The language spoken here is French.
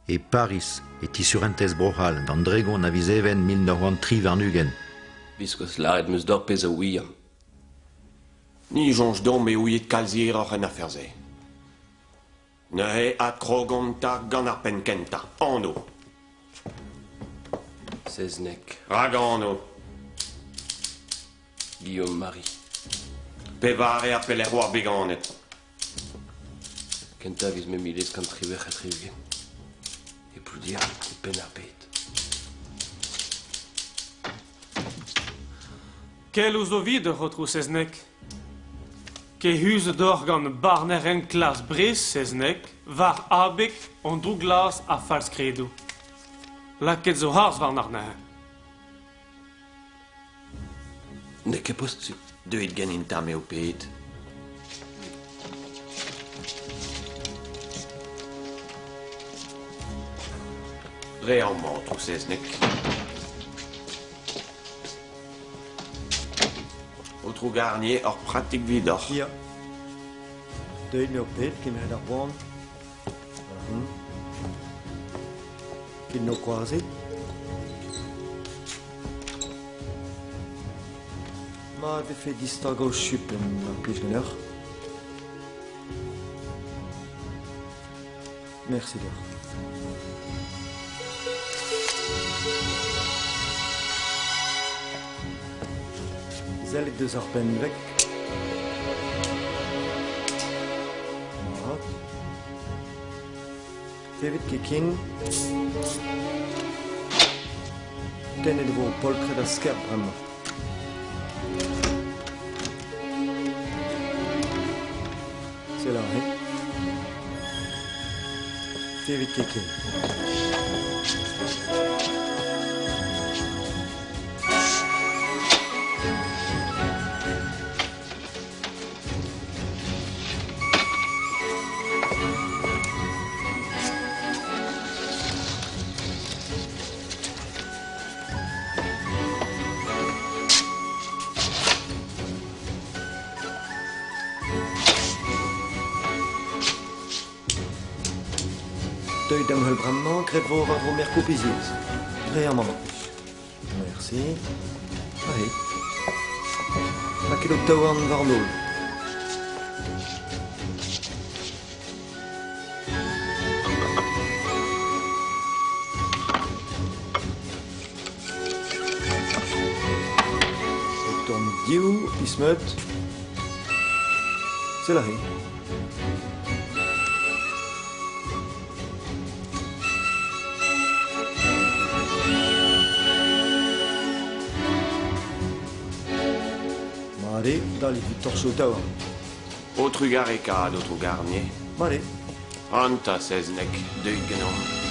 et Paris et sur entes brohal d'an dregon a vizeven 1903 varnugen. Viskos laret meus d'or pez a ouiam. Ni jonge dom e ouiet kalzier ar en aferze. Ne he at krogonta gant ar penkenta. Anno. Seznek, Ragano. Guillaume Marie. Pevare a peler war beganet. Kenta viz me milez kant trivech a trivgen. E ploudiar e pen ar bet. Quel ouz o vid retrou seznek? Ke hus d'or gant barner en klas bres seznek, var abek an drou glas a fals kredo. Laket zo harz var narner. Ne ket post su. Deuet gen in tam eo pet. Re an mant o seznek. O trou garnier or pratik vidor. Ja. Deuit me o pet, kin red ar boan. Kin no kwazi. Ma de fe distag o chupen ar plij ganer. Merci d'or. Zellet deus ar pen vek. Mat. Tevet ket kin. Den edo vo polkret a skerp bremañ. C'est là, hein? Tevet ket kin. Deuit am heul bremañ, gret vo war vo merko peziez. Re an maman. Merci. Allez. Ma ket o taouarn war nol. O tourn diou, pismeut. C'est là, hein? Allez, dal e vid torso taouarn. O trugar e kad o trou garnier. Allez. Anta seznek, deuit genom.